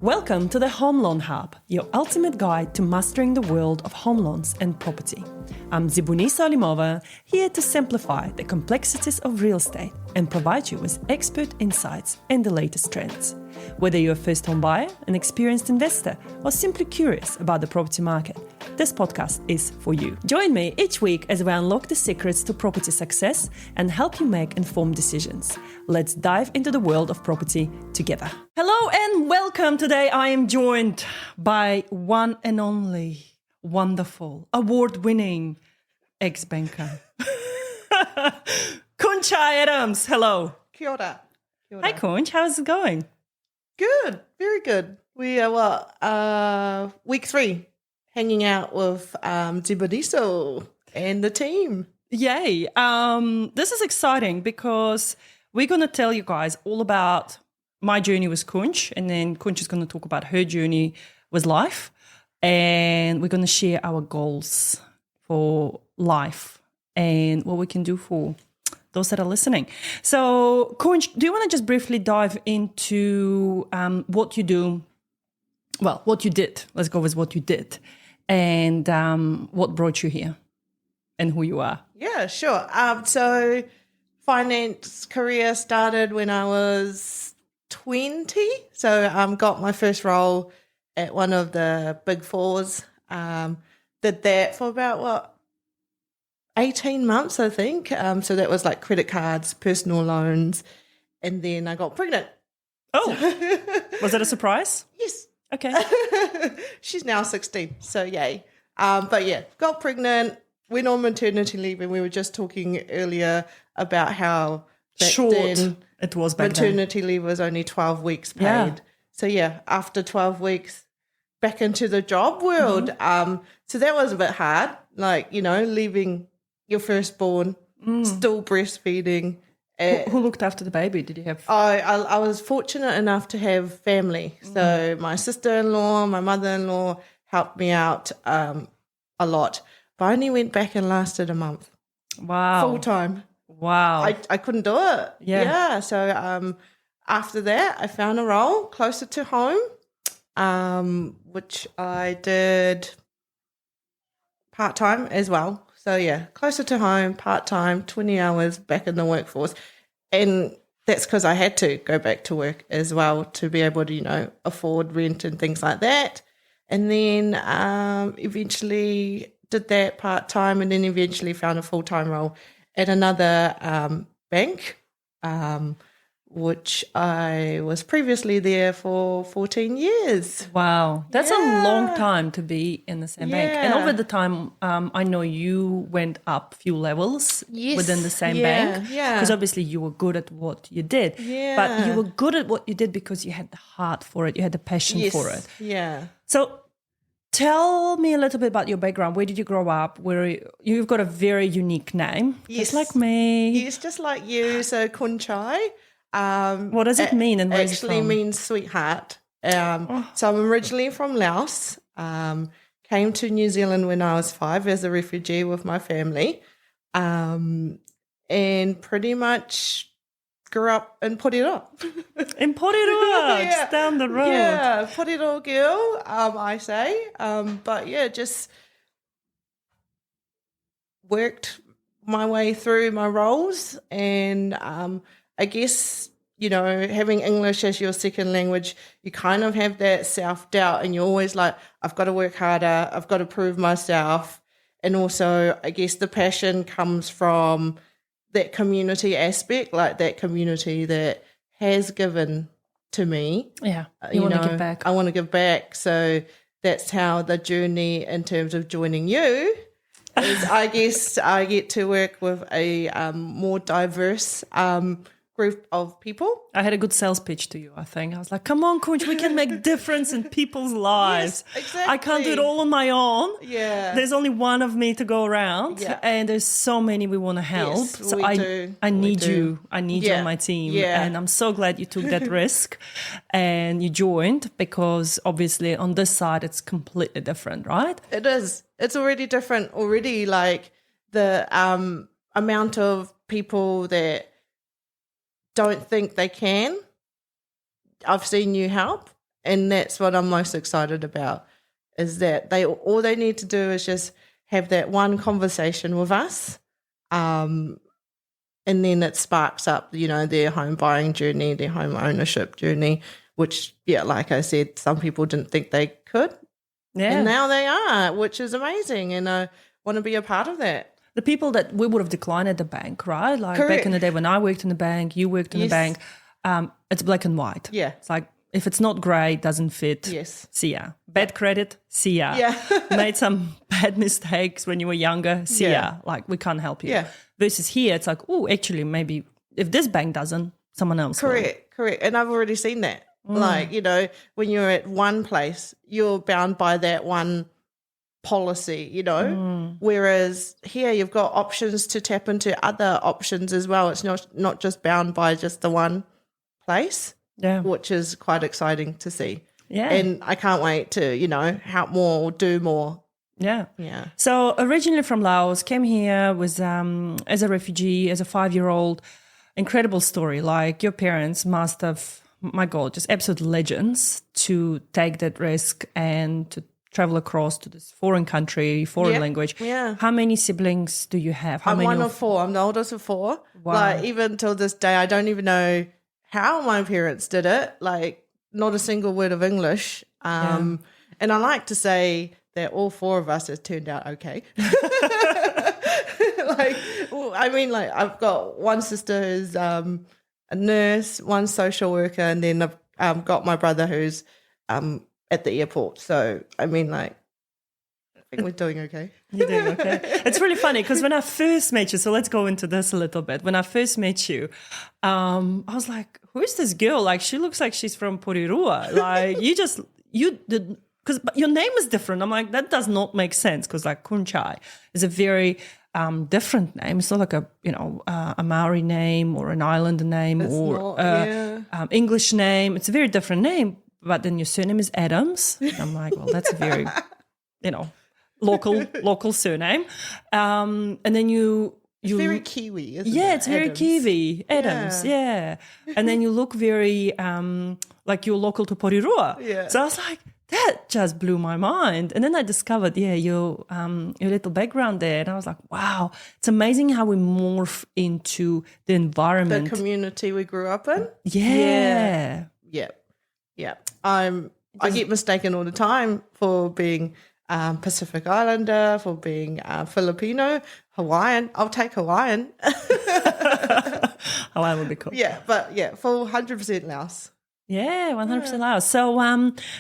Welcome to the Home Loan Hub, your ultimate guide to mastering the world of home loans and property. I'm Zibuni Salimova, here to simplify the complexities of real estate and provide you with expert insights and the latest trends. Whether you're a first-home buyer, an experienced investor, or simply curious about the property market, this podcast is for you. Join me each week as we unlock the secrets to property success and help you make informed decisions. Let's dive into the world of property together. Hello and welcome. Today I am joined by one and only wonderful, award-winning ex-banker, Khouanchai Adams. Hello. Kia ora. Kia ora. Hi, Khouanch. How's it going? Good. Very good. We are, week 3, hanging out with Zibadiso and the team. Yay. This is exciting because we're going to tell you guys all about my journey with Khouanch, and then Khouanch is going to talk about her journey with life, and we're going to share our goals for life and what we can do for those that are listening. So, Khouanch, do you want to just briefly dive into what you do? Well, what you did. Let's go with what you did, and what brought you here, and who you are. Yeah, sure. So, finance career started when I was 20. So, got my first role at one of the big fours. Did that for about 18 months, I think. So that was like credit cards, personal loans, and then I got pregnant. Oh, was that a surprise? Yes. Okay. She's now 16, so yay. But yeah, got pregnant, went on maternity leave, and we were just talking earlier about how back Short then it was back maternity leave was only 12 weeks paid. Yeah. So yeah, after 12 weeks, back into the job world. So that was a bit hard, like, leaving your firstborn, still breastfeeding. Who looked after the baby? Did you have? I was fortunate enough to have family. So my sister-in-law, my mother-in-law helped me out a lot. But I only went back and lasted a month. Wow. Full time. Wow. I couldn't do it. Yeah. So after that, I found a role closer to home, which I did part-time as well. So, yeah, closer to home, part-time, 20 hours back in the workforce. And that's because I had to go back to work as well to be able to, afford rent and things like that. And then eventually did that part-time, and then eventually found a full-time role at another bank, which I was previously there for 14 years. Wow. That's a long time to be in the same bank. And over the time, I know you went up a few levels within the same bank. Yeah. Because obviously you were good at what you did. Yeah. But you were good at what you did because you had the heart for it. You had the passion for it. Yeah. So tell me a little bit about your background. Where did you grow up? You've got a very unique name. Yes. Just like me. Yes, just like you. So Khouanchai. What does it mean? And where is it actually from? means sweetheart. So I'm originally from Laos. Came to New Zealand when I was 5 as a refugee with my family, and pretty much grew up in Porirua. In Porirua, just down the road. Yeah, Porirua girl, I say. But yeah, just worked my way through my roles, and I guess, having English as your second language, you kind of have that self-doubt, and you're always like, I've got to work harder, I've got to prove myself. And also, I guess the passion comes from that community aspect, like that community that has given to me. Yeah, you want to give back. I want to give back. So that's how the journey in terms of joining you is, I guess I get to work with a more diverse group of people. I had a good sales pitch to you, I think. I was like, come on, Khouanch, we can make difference in people's lives. Yes, exactly. I can't do it all on my own. Yeah. There's only one of me to go around. Yeah. And there's so many we want to help. Yes, so we do. I need do. you. I need you Yeah. on my team. Yeah. And I'm so glad you took that risk and you joined, because obviously on this side it's completely different, right? It is. It's already different already, like the amount of people that don't think they can. I've seen you help, And that's what I'm most excited about, is that all they need to do is just have that one conversation with us, and then it sparks up, their home buying journey, their home ownership journey, which, like I said, some people didn't think they could. Yeah. And now they are, which is amazing. And I want to be a part of that. The people that we would have declined at the bank, right? Like Correct. Back in the day when I worked in the bank, you worked in the bank, it's black and white. Yeah. It's like, if it's not grey, doesn't fit, see ya. Bad credit, see ya. Yeah. Made some bad mistakes when you were younger, see ya. Like, we can't help you. Yeah. Versus here, it's like, oh, actually, maybe if this bank doesn't, someone else will. Correct. And I've already seen that. Like, when you're at one place, you're bound by that one policy, whereas here you've got options to tap into other options as well. It's not just bound by just the one place, which is quite exciting to see. Yeah. And I can't wait to, help more, do more. Yeah. So originally from Laos, came here, was as a refugee, as a 5-year-old. Incredible story. Like, your parents must have, my God, just absolute legends to take that risk and to travel across to this foreign country, foreign language. Yeah. How many siblings do you have? I'm one of 4. I'm the oldest of 4. Wow. Like, even till this day, I don't even know how my parents did it. Like, not a single word of English. And I like to say that all 4 of us has turned out okay. I've got one sister who's a nurse, one social worker, and then I've got my brother who's at the airport. So, I think we're doing okay. You're doing okay. It's really funny because when I first met you, so let's go into this a little bit. When I first met you, I was like, who is this girl? Like, she looks like she's from Porirua. Like, because your name is different. I'm like, that does not make sense because, like, Khouanchai is a very different name. It's not like a Maori name or an island name English name. It's a very different name. But then your surname is Adams. And I'm like, well, that's a very, local surname. And then it's very Kiwi, isn't it? Yeah, it's very Kiwi. Adams, yeah. And then you look very like you're local to Porirua. Yeah. So I was like, that just blew my mind. And then I discovered, your little background there. And I was like, wow, it's amazing how we morph into the environment. The community we grew up in. Yeah. I get mistaken all the time for being Pacific Islander, for being Filipino, Hawaiian. I'll take Hawaiian. Hawaiian would be cool. Yeah, but full 100% Laos. Yeah, 100% Laos.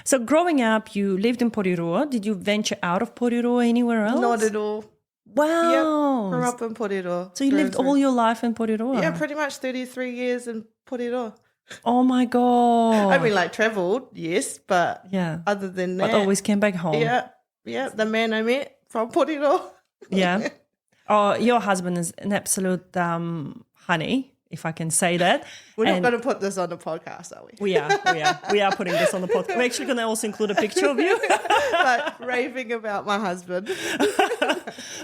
So growing up, you lived in Porirua. Did you venture out of Porirua anywhere else? Not at all. Wow. Yep, grew up in Porirua. So you lived all your life in Porirua? Yeah, pretty much 33 years in Porirua. Oh my God. Travelled, yes, but other than that. But always came back home. Yeah, the man I met from Porirua. Yeah. Oh, your husband is an absolute honey, if I can say that. We're not going to put this on the podcast, are we? We are putting this on the podcast. We're actually going to also include a picture of you. Like raving about my husband.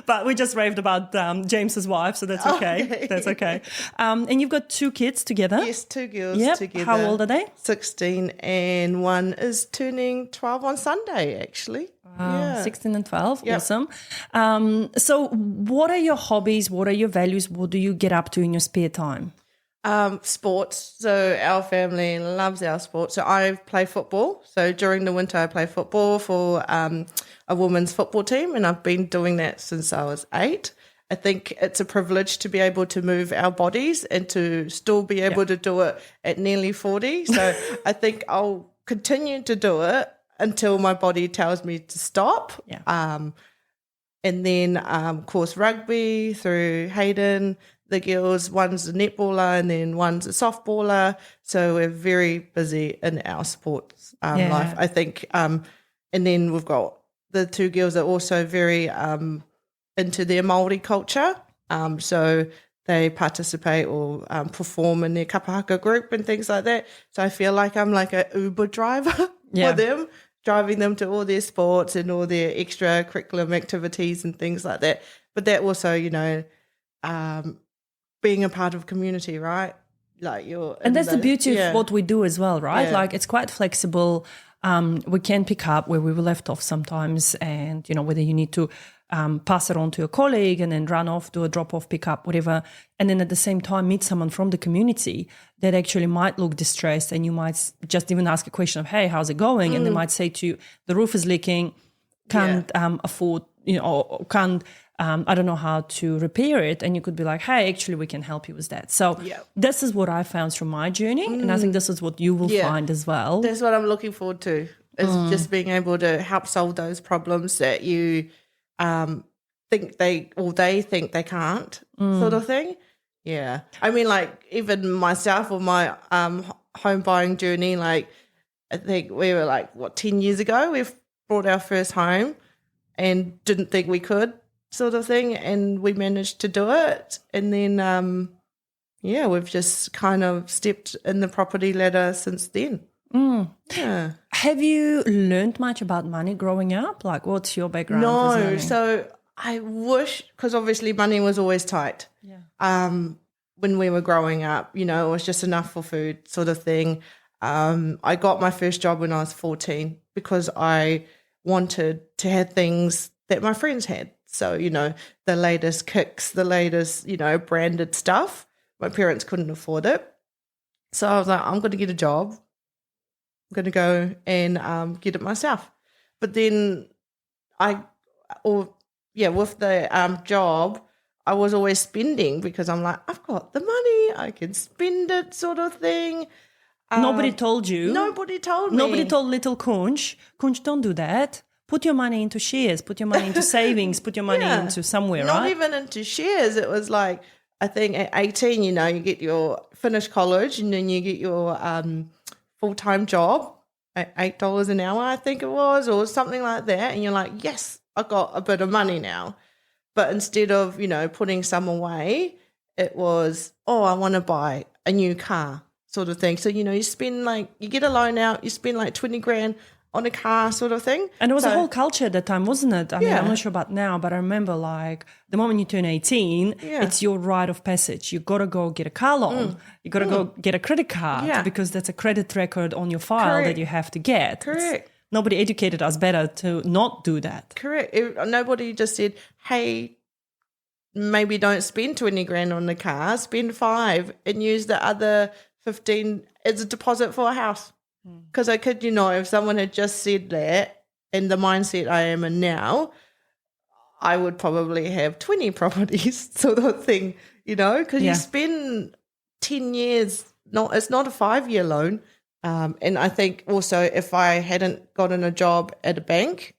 But we just raved about James's wife, so that's okay. Okay. That's okay. And you've got 2 kids together? Yes, 2 girls together. How old are they? 16, and one is turning 12 on Sunday, actually. Wow, 16 and 12. Yep. Awesome. So what are your hobbies? What are your values? What do you get up to in your spare time? Sports. So our family loves our sport. So I play football. So during the winter I play football for a women's football team, and I've been doing that since I was 8. I think it's a privilege to be able to move our bodies and to still be able to do it at nearly 40. So I think I'll continue to do it until my body tells me to stop. Yeah. And then, of course, rugby through Hayden. The girls, one's a netballer and then one's a softballer. So we're very busy in our sports life, I think. And then we've got the 2 girls are also very into their Māori culture. So they participate or perform in their kapahaka group and things like that. So I feel like I'm like an Uber driver for them, driving them to all their sports and all their extracurriculum activities and things like that. But that also, being a part of community, right? Like and that's the beauty of what we do as well, right? Yeah. Like, it's quite flexible. we can pick up where we were left off sometimes, and whether you need to pass it on to a colleague and then run off, do a drop-off, pick up, whatever, and then at the same time meet someone from the community that actually might look distressed, and you might just even ask a question of, hey, how's it going? And they might say to you, the roof is leaking, can't afford, or can't, I don't know how to repair it. And you could be like, hey, actually, we can help you with that. So this is what I found from my journey. And I think this is what you will find as well. That's what I'm looking forward to, is just being able to help solve those problems that you think they think they can't, sort of thing. Yeah. I mean, like, even myself on my home buying journey, like, I think we were like, 10 years ago, we've bought our first home and didn't think we could, sort of thing, and we managed to do it. And then, we've just kind of stepped in the property ladder since then. Yeah. Have you learned much about money growing up? Like, what's your background? No, so I wish, because obviously money was always tight. Yeah. When we were growing up, it was just enough for food, sort of thing. I got my first job when I was 14 because I wanted to have things that my friends had. So, the latest kicks, the latest, branded stuff. My parents couldn't afford it. So I was like, I'm going to get a job. I'm going to go and get it myself. But then with the job, I was always spending because I'm like, I've got the money, I can spend it, sort of thing. Nobody told you. Nobody told me. Nobody told little Khouanchai, don't do that. Put your money into shares, put your money into savings, put your money into somewhere, Not right? even into shares. It was like, I think at 18, you get your finish college and then you get your full-time job at $8 an hour, I think it was, or something like that. And you're like, yes, I got a bit of money now. But instead of, putting some away, it was, I want to buy a new car, sort of thing. So, you spend you get a loan out, you spend like 20 grand on a car, sort of thing. And it was a whole culture at that time, wasn't it? I mean, I'm not sure about now, but I remember the moment you turn 18, it's your rite of passage. You got to go get a car loan. You got to go get a credit card because that's a credit record on your file that you have to get. Correct. Nobody educated us better to not do that. Correct. Nobody just said, hey, maybe don't spend 20 grand on the car, spend 5 and use the other 15 as a deposit for a house. Because I kid you not, if someone had just said that in the mindset I am in now, I would probably have 20 properties, sort of thing, because you spend 10 years, it's not a 5-year loan. And I think also if I hadn't gotten a job at a bank,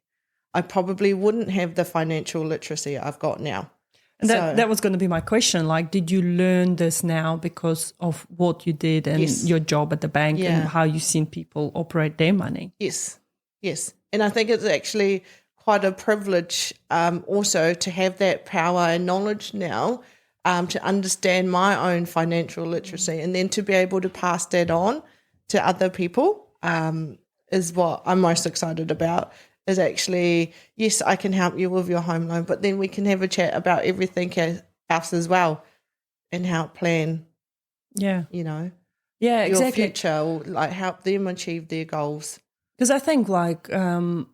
I probably wouldn't have the financial literacy I've got now. And that was going to be my question. Like, did you learn this now because of what you did and your job at the bank and how you've seen people operate their money? Yes. And I think it's actually quite a privilege also to have that power and knowledge now to understand my own financial literacy and then to be able to pass that on to other people is what I'm most excited about. Is actually, yes, I can help you with your home loan, but then we can have a chat about everything else as well and help plan, your future, or like help them achieve their goals. Because I think the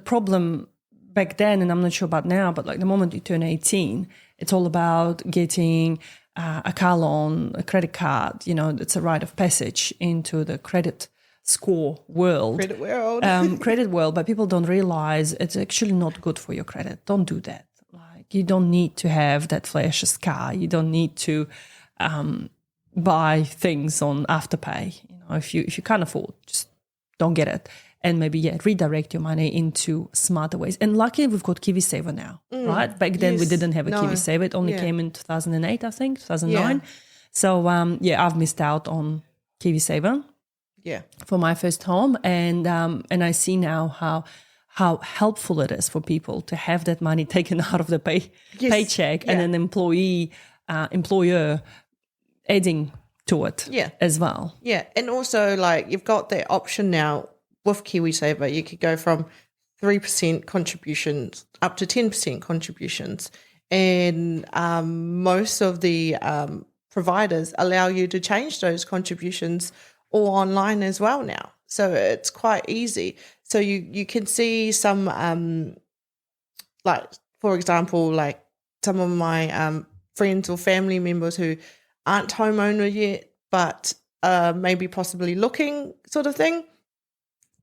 problem back then, and I'm not sure about now, but like the moment you turn 18, it's all about getting a car loan, a credit card, it's a rite of passage into the credit score world. Credit world, but people don't realize it's actually not good for your credit. Don't do that. Like, you don't need to have that flashy car. You don't need to buy things on Afterpay. If you can't afford, just don't get it. And maybe redirect your money into smarter ways. And luckily we've got KiwiSaver now, right? Back then we didn't have a KiwiSaver. It only came in 2008, I think, 2009. So I've missed out on KiwiSaver. For my first home, and I see now how helpful it is for people to have that money taken out of the paycheck and an employer adding to it as well. Yeah, and also you've got that option now with KiwiSaver. You could go from 3% contributions up to 10% contributions, and most of the providers allow you to change those contributions or online as well now. So it's quite easy. So you can see some, like, for example, like some of my friends or family members who aren't homeowner yet, but maybe possibly looking sort of thing.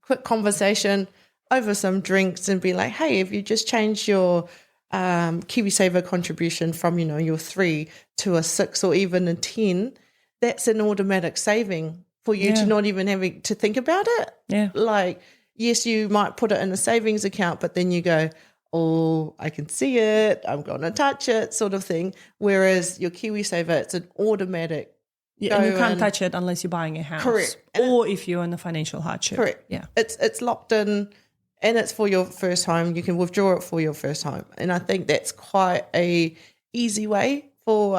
Quick conversation over some drinks and be like, hey, if you just change your KiwiSaver contribution from, your 3 to a 6 or even a 10, that's an automatic saving for you to not even having to think about it. Yeah. Like, yes, you might put it in a savings account, but then you go, oh, I can see it, I'm going to touch it sort of thing. Whereas your KiwiSaver, it's an automatic. Yeah, and you can't touch it unless you're buying a house. Correct. Or if you're in a financial hardship. Correct. Yeah. It's locked in and it's for your first home. You can withdraw it for your first home. And I think that's quite a easy way for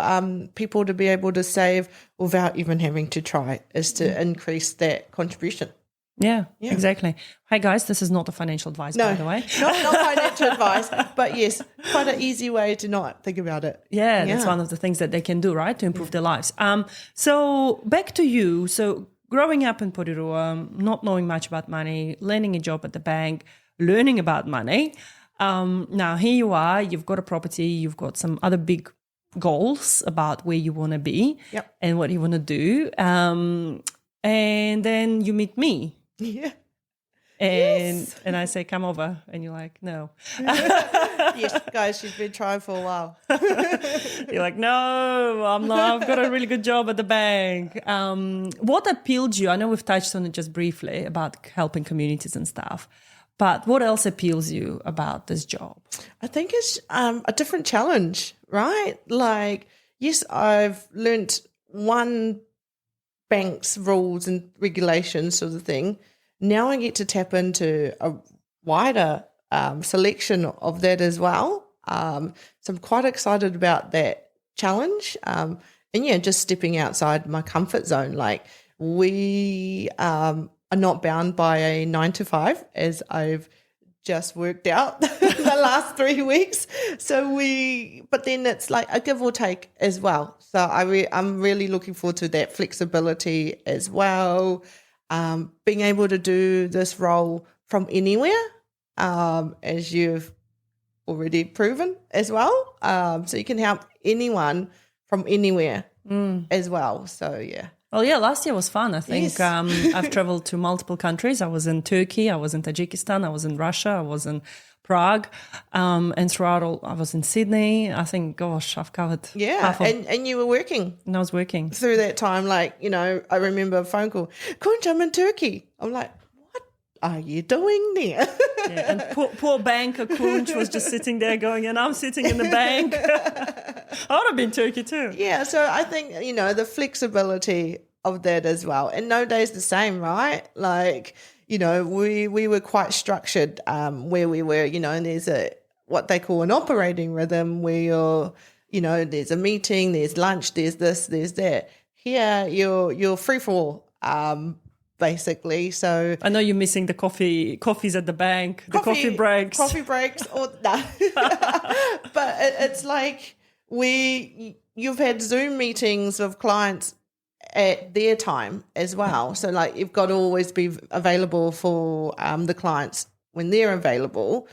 people to be able to save without even having to try, is to increase that contribution. Yeah, exactly. Hi, guys. This is not a financial advice, by the way. not financial advice, but yes, quite an easy way to not think about it. Yeah, that's one of the things that they can do, right, to improve their lives. So back to you. So growing up in Porirua, not knowing much about money, landing a job at the bank, learning about money. Now here you are, you've got a property, you've got some other big goals about where you want to be and what you want to do. And then you meet me. Yeah. And I say, come over. And you're like, no. Yes, guys, she's been trying for a while. You're like, no, I'm not. I've got a really good job at the bank. What appealed to you? I know we've touched on it just briefly about helping communities and stuff. But what else appeals you about this job? I think it's a different challenge, right? Like, yes, I've learnt one bank's rules and regulations sort of thing. Now I get to tap into a wider selection of that as well. So I'm quite excited about that challenge. And just stepping outside my comfort zone. Like, we are not bound by a 9 to 5, as I've just worked out the last 3 weeks. But then it's like a give or take as well. So I'm really looking forward to that flexibility as well. Being able to do this role from anywhere, as you've already proven as well. So you can help anyone from anywhere as well. So, yeah. Well, yeah, last year was fun. I think I've traveled to multiple countries. I was in Turkey, I was in Tajikistan, I was in Russia, I was in Prague, and throughout I was in Sydney. I think, gosh, I've covered half of. And you were working. And I was working. Through that time, like, I remember a phone call, Khouanchai, I'm in Turkey. I'm like, what are you doing there? Yeah, and poor banker Khouanch was just sitting there going, and I'm sitting in the bank. I would have been Turkey too. Yeah, so I think, the flexibility of that as well. And no day's the same, right? Like, we were quite structured where we were, and there's what they call an operating rhythm where there's a meeting, there's lunch, there's this, there's that. Here, you're free for all, basically. So I know you're missing the coffees at the bank, the coffee breaks. Coffee breaks, or no. But it's like you've had Zoom meetings of clients at their time as well. So, like, you've got to always be available for the clients when they're available.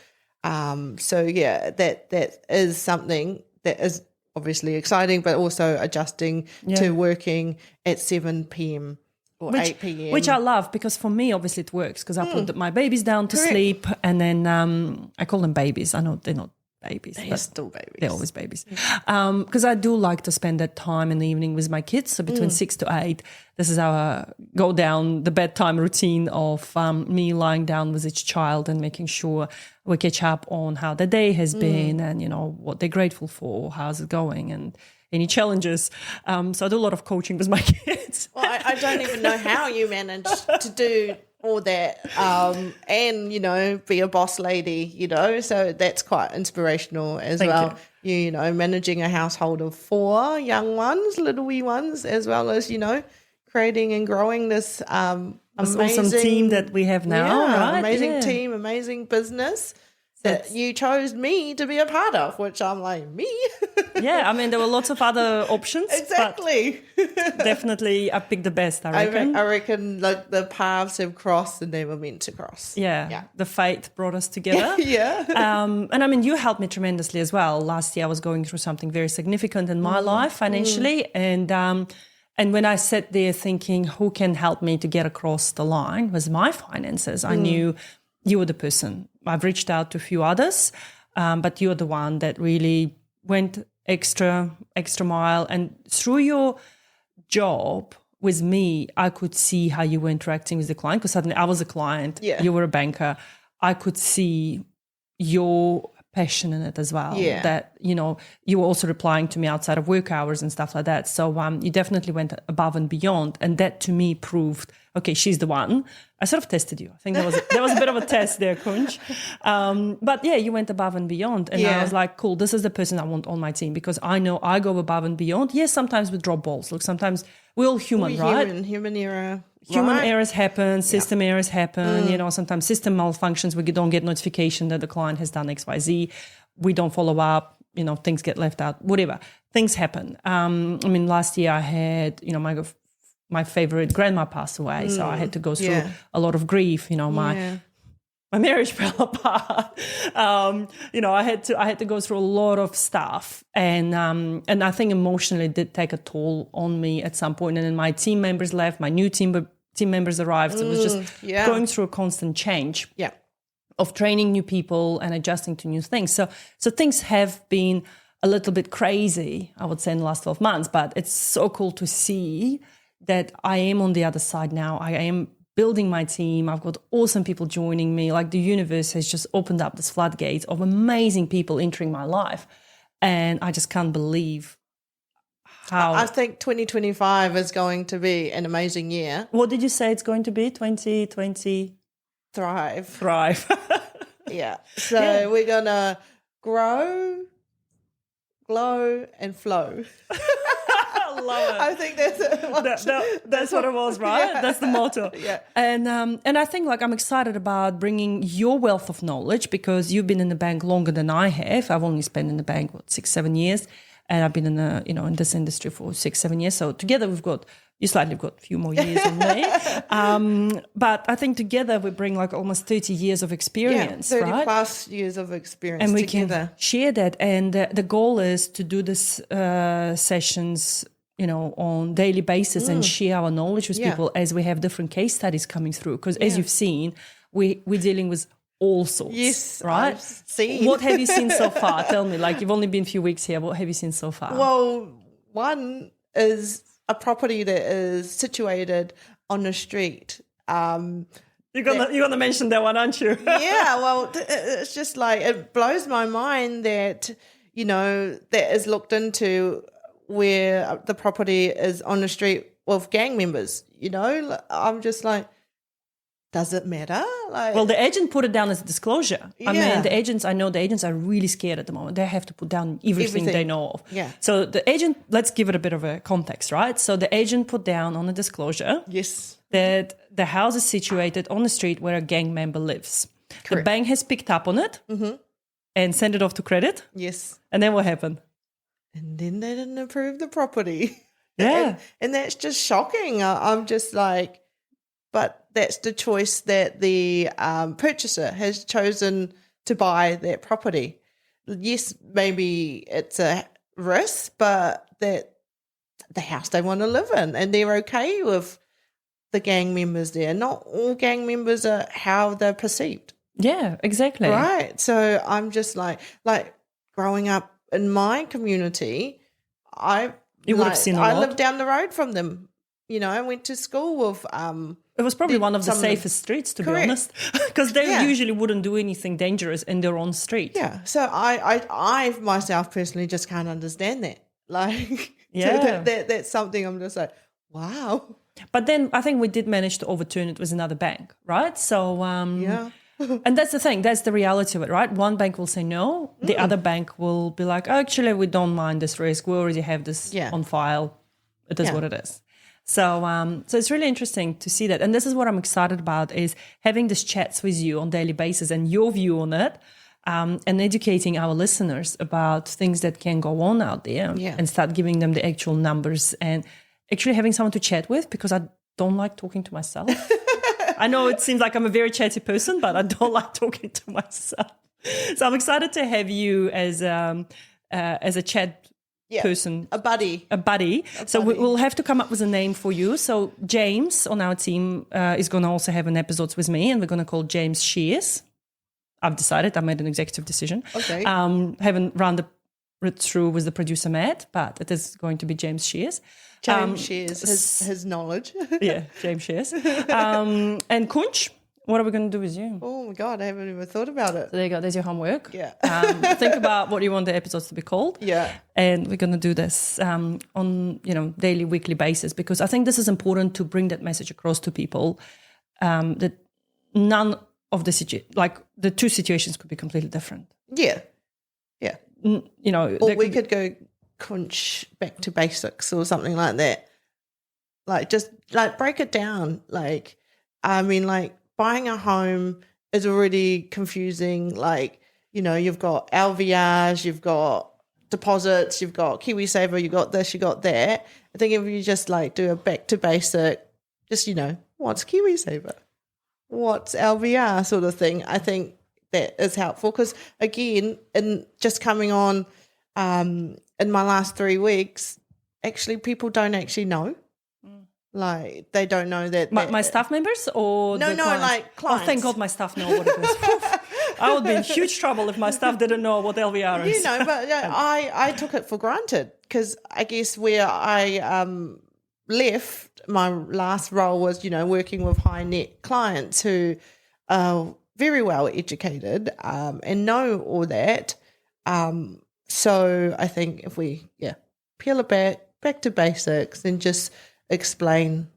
So, yeah, that is something that is obviously exciting, but also adjusting to working at 7 p.m. or 8 p.m. Which I love, because for me, obviously, it works because I put my babies down to sleep, and then I call them babies. I know they're not babies. They're still babies. They're always babies. Because I do like to spend that time in the evening with my kids. So between 6 to 8, this is our go down the bedtime routine of me lying down with each child and making sure we catch up on how the day has been and, what they're grateful for, how's it going, and any challenges. So I do a lot of coaching with my kids. Well, I don't even know how you manage to do all that and, be a boss lady, so that's quite inspirational as well. You know, managing a household of 4 young ones, little wee ones, as well as, creating and growing this amazing awesome team that we have now, right? Amazing team, amazing business. that you chose me to be a part of, which I'm like, me? Yeah, I mean, there were lots of other options. Exactly. But definitely, I picked the best, I reckon. I reckon like the paths have crossed and they were meant to cross. Yeah. The fate brought us together. Yeah. And I mean, you helped me tremendously as well. Last year, I was going through something very significant in my life financially. And when I sat there thinking, who can help me to get across the line was my finances. I knew you were the person. I've reached out to a few others, but you're the one that really went extra mile. And through your job with me, I could see how you were interacting with the client, because suddenly I was a client, you were a banker. I could see your passion in it as well. Yeah. That, you know, you were also replying to me outside of work hours and stuff like that. So you definitely went above and beyond. And that to me proved, okay, she's the one. I sort of tested you. I think there was a bit of a test there, Khouanch. But yeah, you went above and beyond. And I was like, cool, this is the person I want on my team, because I know I go above and beyond. Yes, sometimes we drop balls. Look, sometimes we're all human, right? Human error. Human errors happen, system errors happen, you know, sometimes system malfunctions, we don't get notification that the client has done XYZ, we don't follow up, you know, things get left out, whatever. Things happen. I mean, last year I had, you know, my favorite grandma passed away, so I had to go through a lot of grief, you know, my marriage fell apart. You know, I had to go through a lot of stuff, and I think emotionally it did take a toll on me at some point. And then my team members left, my new team members arrived. So it was just going through a constant change of training new people and adjusting to new things. So things have been a little bit crazy, I would say, in the last 12 months. But it's so cool to see that I am on the other side now. I am building my team. I've got awesome people joining me. Like, the universe has just opened up this floodgates of amazing people entering my life. And I just can't believe how... I think 2025 is going to be an amazing year. What did you say it's going to be? 2020? Thrive. Yeah. So we're going to grow, glow, and flow. I love it. I think that's what it was, right? Yeah. That's the motto. Yeah. And I think, like, I'm excited about bringing your wealth of knowledge, because you've been in the bank longer than I have. I've only spent in the bank 6-7 years, and I've been in this industry for 6-7 years. So together we've got a few more years than me. But I think together we bring like almost 30 years of experience, 30 right? plus years of experience, and we together. Can share that. And the goal is to do this sessions, you know, on daily basis and share our knowledge with people as we have different case studies coming through. Because as you've seen, we're dealing with all sorts. Yes, right? I've seen. What have you seen so far? Tell me, like, you've only been a few weeks here. What have you seen so far? Well, one is a property that is situated on the street. You're gonna mention that one, aren't you? Yeah, well, it's just like, it blows my mind that, you know, that is looked into where the property is on the street with gang members. You know, I'm just like, does it matter? Like, well, the agent put it down as a disclosure. I Yeah. mean, I know the agents are really scared at the moment. They have to put down everything they know of. Yeah. So the agent, let's give it a bit of a context, right? So the agent put down on a disclosure yes, that the house is situated on the street where a gang member lives. Correct. The bank has picked up on it and sent it off to credit. yes. And then what happened? And then they didn't approve the property. Yeah. And that's just shocking. I'm just like, but that's the choice that the purchaser has chosen to buy that property. Yes, maybe it's a risk, but that the house they want to live in, and they're okay with the gang members there. Not all gang members are how they're perceived. Yeah, exactly. Right. So I'm just like growing up in my community, I lived down the road from them. You know, I went to school with it was probably one of the safest streets, to be honest, because they usually wouldn't do anything dangerous in their own street. Yeah. So I myself personally just can't understand that. Like, that's something I'm just like, wow. But then I think we did manage to overturn it with another bank, right? So and that's the thing. That's the reality of it, right? One bank will say no. The other bank will be like, oh, actually, we don't mind this risk. We already have this on file. It is what it is. So it's really interesting to see that. And this is what I'm excited about, is having these chats with you on a daily basis and your view on it. and educating our listeners about things that can go on out there, Yeah. and start giving them the actual numbers and actually having someone to chat with, because I don't like talking to myself. I know it seems like I'm a very chatty person, but I don't like talking to myself. So I'm excited to have you as a chat person. A buddy. A buddy. So we'll have to come up with a name for you. So James on our team is going to also have an episode with me, and we're going to call James Shears. I've decided. I made an executive decision. Okay. Haven't run it through with the producer, Matt, but it is going to be James Shears. James shares his knowledge. Yeah, James Shears. And Khouanch, what are we going to do with you? Oh my God, I haven't even thought about it. So there you go. There's your homework. Yeah. Think about what you want the episodes to be called. Yeah. And we're going to do this on daily, weekly basis, because I think this is important to bring that message across to people, that none of the two situations could be completely different. Yeah. Yeah. Or we could go crunch back to basics or something like that. Like, just like break it down. Like, I mean, like, buying a home is already confusing. Like, you've got LVRs, you've got deposits, you've got KiwiSaver, you've got this, you got that. I think if you just like do a back to basic, just, what's KiwiSaver? What's LVR sort of thing, I think that is helpful. Because again, in just coming on in my last 3 weeks, actually people don't actually know. Like, they don't know that. My staff members or no, like clients. Oh, thank God my staff know what it is. I would be in huge trouble if my staff didn't know what LVR is. But I took it for granted, because I guess where I left, my last role was, working with high net clients who are very well educated and know all that. So I think if we, peel it back to basics and just explain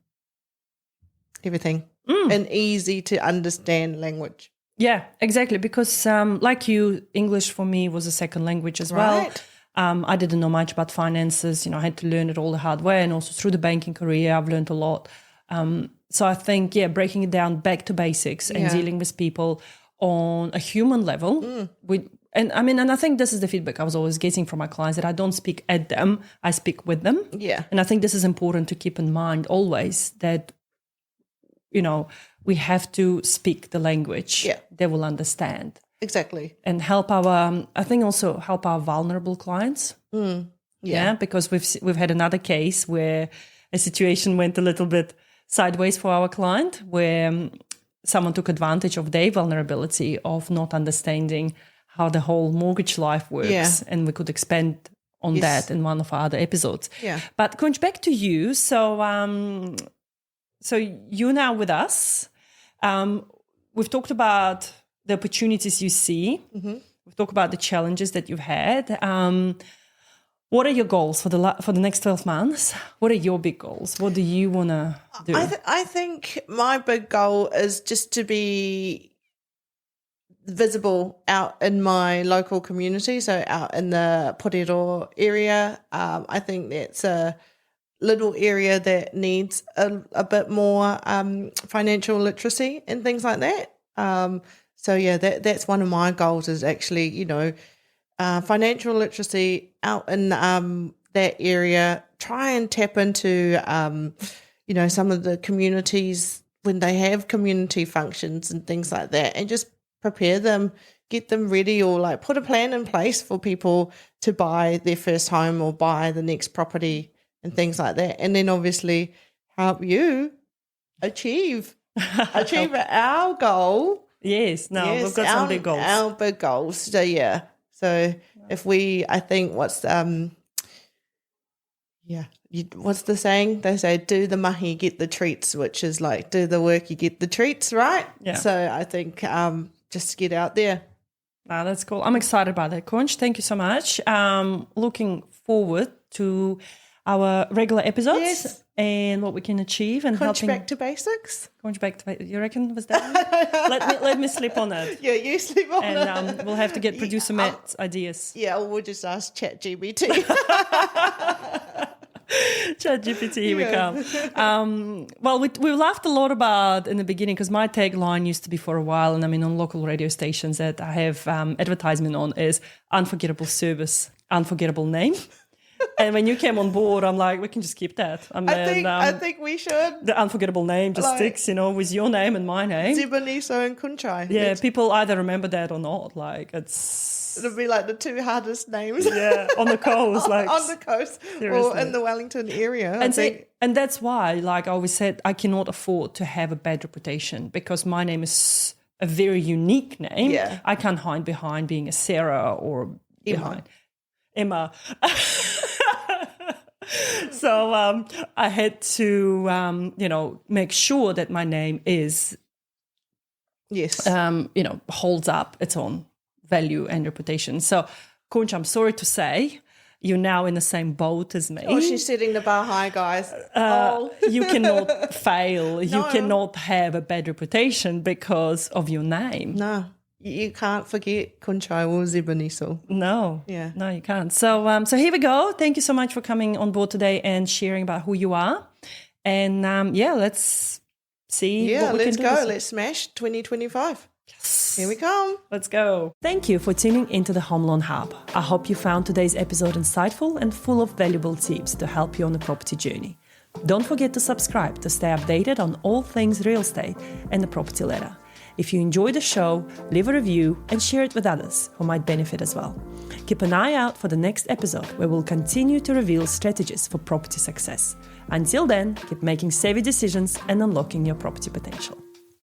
everything in easy to understand language. Yeah, exactly. Because like you, English for me was a second language as well. I didn't know much about finances. I had to learn it all the hard way, and also through the banking career, I've learned a lot. So I think, breaking it down back to basics and dealing with people on a human level. And I think this is the feedback I was always getting from my clients, that I don't speak at them, I speak with them. Yeah. And I think this is important to keep in mind always, that, we have to speak the language they will understand. Exactly. And help also help our vulnerable clients. Because we've had another case where a situation went a little bit sideways for our client, where someone took advantage of their vulnerability of not understanding how the whole mortgage life works, and we could expand on that in one of our other episodes. Yeah. But Khouanch, back to you. So you're now with us. We've talked about the opportunities you see. Mm-hmm. We've talked about the challenges that you've had. What are your goals for the next 12 months? What are your big goals? What do you want to do? I think my big goal is just to be visible out in my local community, so out in the Porero area. I think that's a little area that needs a bit more financial literacy and things like that. That's one of my goals, is actually, financial literacy out in that area. Try and tap into, some of the communities when they have community functions and things like that, and just prepare them, get them ready, or like put a plan in place for people to buy their first home or buy the next property and things like that. And then obviously help you achieve our goal. Yes, we've got some big goals. Our big goals. So if we, I think what's what's the saying? They say, do the mahi, get the treats, which is like, do the work, you get the treats, right? Yeah. So I think just get out there. That's cool. I'm excited about that, Khouanch. Thank you so much. Looking forward to our regular episodes and what we can achieve, and helping back to basics. Khouanch back to basics. You reckon was that? let me sleep on it. Yeah, you sleep on it. And we'll have to get producer Matt's ideas. Yeah, or we'll just ask ChatGPT. ChatGPT, here we come. Well, we laughed a lot about in the beginning because my tagline used to be for a while, and I mean on local radio stations that I have advertisement on is unforgettable service, unforgettable name. And when you came on board, I'm like, we can just keep that. And then, I think we should. The unforgettable name just sticks, with your name and my name. Ziboniso and Khouanchai. Yeah, people either remember that or not. Like it'll be like the two hardest names. Yeah, on the coast, like on the coast seriously. Or in the Wellington area. And that's why, like I always said, I cannot afford to have a bad reputation because my name is a very unique name. Yeah. I can't hide behind being a Sarah or behind Emma. So I had to, make sure that my name is, holds up its own value and reputation. So, Khouanchai, I'm sorry to say, you're now in the same boat as me. Oh, she's setting the bar high, guys. You cannot fail. No. You cannot have a bad reputation because of your name. No. You can't forget Khouanchai or Ziboniso. No. Yeah. No, you can't. So here we go. Thank you so much for coming on board today and sharing about who you are. And let's see. Yeah, what we let's can do. Go. Let's smash 2025. Yes. Here we come. Let's go. Thank you for tuning into the Home Loan Hub. I hope you found today's episode insightful and full of valuable tips to help you on the property journey. Don't forget to subscribe to stay updated on all things real estate and the property ladder. If you enjoyed the show, leave a review and share it with others who might benefit as well. Keep an eye out for the next episode where we'll continue to reveal strategies for property success. Until then, keep making savvy decisions and unlocking your property potential.